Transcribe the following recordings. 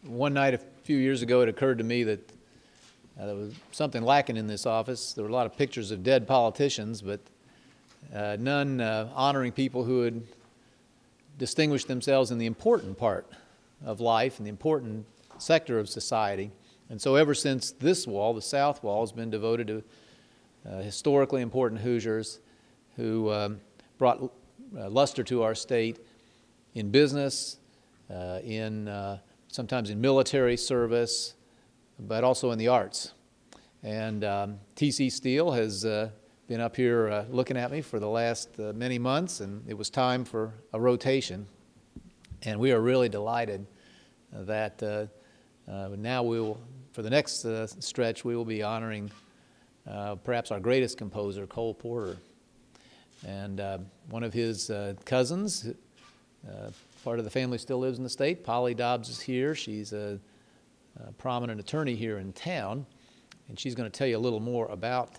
One night a few years ago, it occurred to me that there was something lacking in this office. There were a lot of pictures of dead politicians, but none honoring people who had distinguished themselves in the important part of life and the important sector of society. And so ever since this wall, the south wall, has been devoted to historically important Hoosiers who brought luster to our state in business, sometimes in military service, but also in the arts. And T.C. Steele has been up here looking at me for the last many months, and it was time for a rotation. And we are really delighted that now we will, for the next stretch, we will be honoring perhaps our greatest composer, Cole Porter. And one of his cousins, part of the family still lives in the state. Polly Dobbs is here. She's a prominent attorney here in town, and she's going to tell you a little more about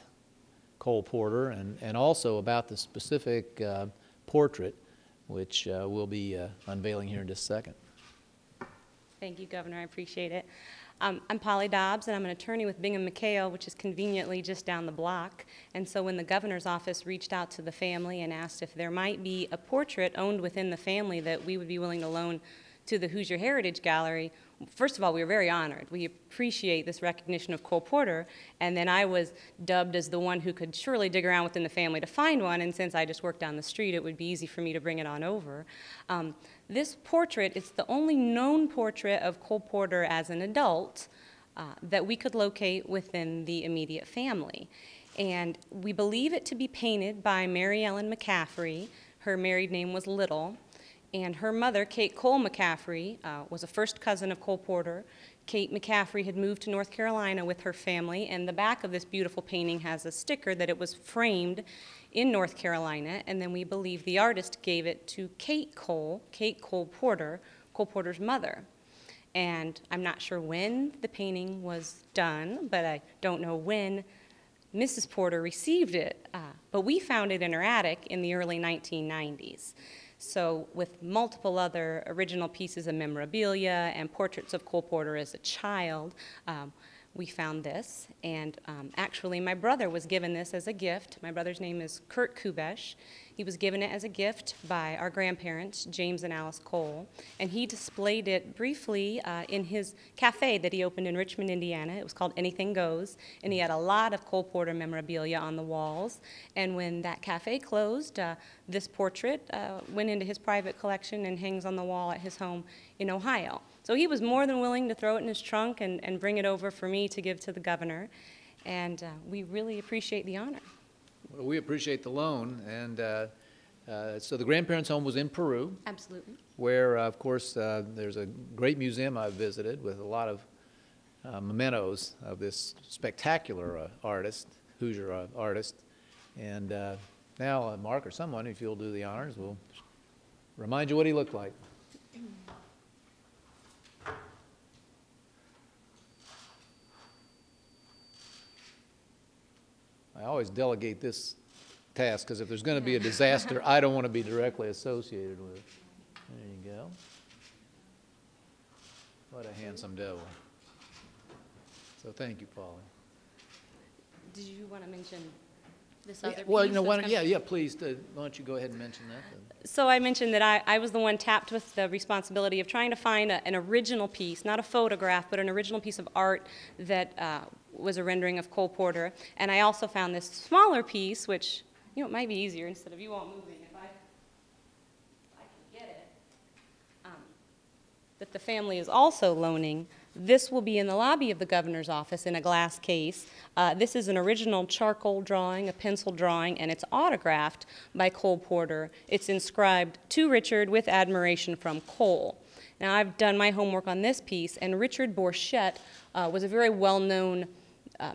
Cole Porter and also about the specific portrait, which we'll be unveiling here in just a second. Thank you, Governor. I appreciate it. I'm Polly Dobbs, and I'm an attorney with Bingham McHale, which is conveniently just down the block. And so when the governor's office reached out to the family and asked if there might be a portrait owned within the family that we would be willing to loan to the Hoosier Heritage Gallery, first of all, we were very honored. We appreciate this recognition of Cole Porter, and then I was dubbed as the one who could surely dig around within the family to find one, and since I just worked down the street, it would be easy for me to bring it on over. This portrait is the only known portrait of Cole Porter as an adult that we could locate within the immediate family. And we believe it to be painted by Mary Ellen McCaffrey. Her married name was Little. And her mother, Kate Cole McCaffrey, was a first cousin of Cole Porter. Kate McCaffrey had moved to North Carolina with her family, and the back of this beautiful painting has a sticker that it was framed in North Carolina, and then we believe the artist gave it to Kate Cole Porter, Cole Porter's mother. And I'm not sure when the painting was done, but I don't know when Mrs. Porter received it, but we found it in her attic in the early 1990s. So with multiple other original pieces of memorabilia and portraits of Cole Porter as a child, we found this. And actually, my brother was given this as a gift. My brother's name is Kurt Kubesh. He was given it as a gift by our grandparents, James and Alice Cole, and he displayed it briefly in his cafe that he opened in Richmond, Indiana. It was called Anything Goes, and he had a lot of Cole Porter memorabilia on the walls. And when that cafe closed, this portrait went into his private collection and hangs on the wall at his home in Ohio. So he was more than willing to throw it in his trunk and bring it over for me to give to the governor, and we really appreciate the honor. Well, we appreciate the loan, and so the grandparents' home was in Peru. Absolutely. Where, of course, there's a great museum I've visited with a lot of mementos of this spectacular artist, Hoosier artist. And now, Mark or someone, if you'll do the honors, will remind you what he looked like. I always delegate this task because if there's going to be a disaster, I don't want to be directly associated with it. There you go. What a handsome devil. So thank you, Polly. Did you want to mention this other piece? Well, you know, please, why don't you go ahead and mention that? So I mentioned that I was the one tapped with the responsibility of trying to find an original piece, not a photograph, but an original piece of art that was a rendering of Cole Porter. And I also found this smaller piece, which, you know, it might be easier instead of you all moving if I can get it, that the family is also loaning. This will be in the lobby of the governor's office in a glass case. This is an original charcoal drawing, a pencil drawing, and it's autographed by Cole Porter. It's inscribed, "To Richard, with admiration from Cole." Now, I've done my homework on this piece, and Richard Borchett was a very well-known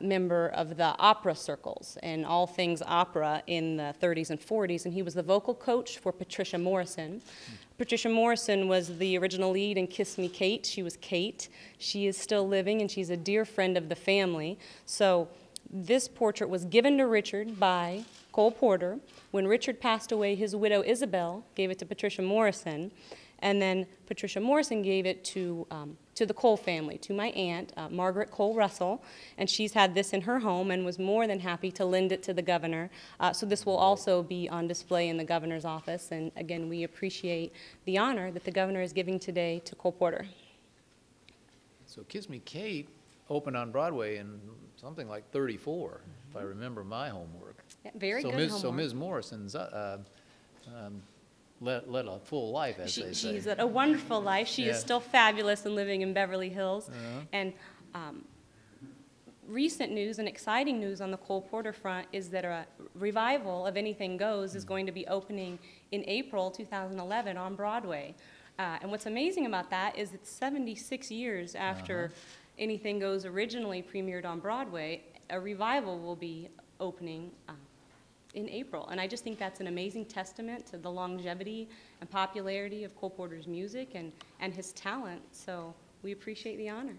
member of the opera circles and all things opera in the 30s and 40s, and he was the vocal coach for Patricia Morrison. Patricia Morrison was the original lead in Kiss Me Kate. She was Kate. She is still living, and she's a dear friend of the family. So this portrait was given to Richard by Cole Porter. When Richard passed away, his widow Isabel gave it to Patricia Morrison, And then Patricia Morrison gave it to the Cole family, to my aunt, Margaret Cole Russell, and she's had this in her home and was more than happy to lend it to the governor. So this will also be on display in the governor's office, and again, we appreciate the honor that the governor is giving today to Cole Porter. So Kiss Me Kate opened on Broadway in something like 34, if I remember my homework. Yeah, very so good homework. So Ms. Morrison's led a full life, as they say. She's led a wonderful life. She is still fabulous and living in Beverly Hills. And recent news and exciting news on the Cole Porter front is that a revival of Anything Goes is going to be opening in April 2011 on Broadway. And what's amazing about that is it's 76 years after Anything Goes originally premiered on Broadway, a revival will be opening in April. And I just think that's an amazing testament to the longevity and popularity of Cole Porter's music and his talent. So we appreciate the honor.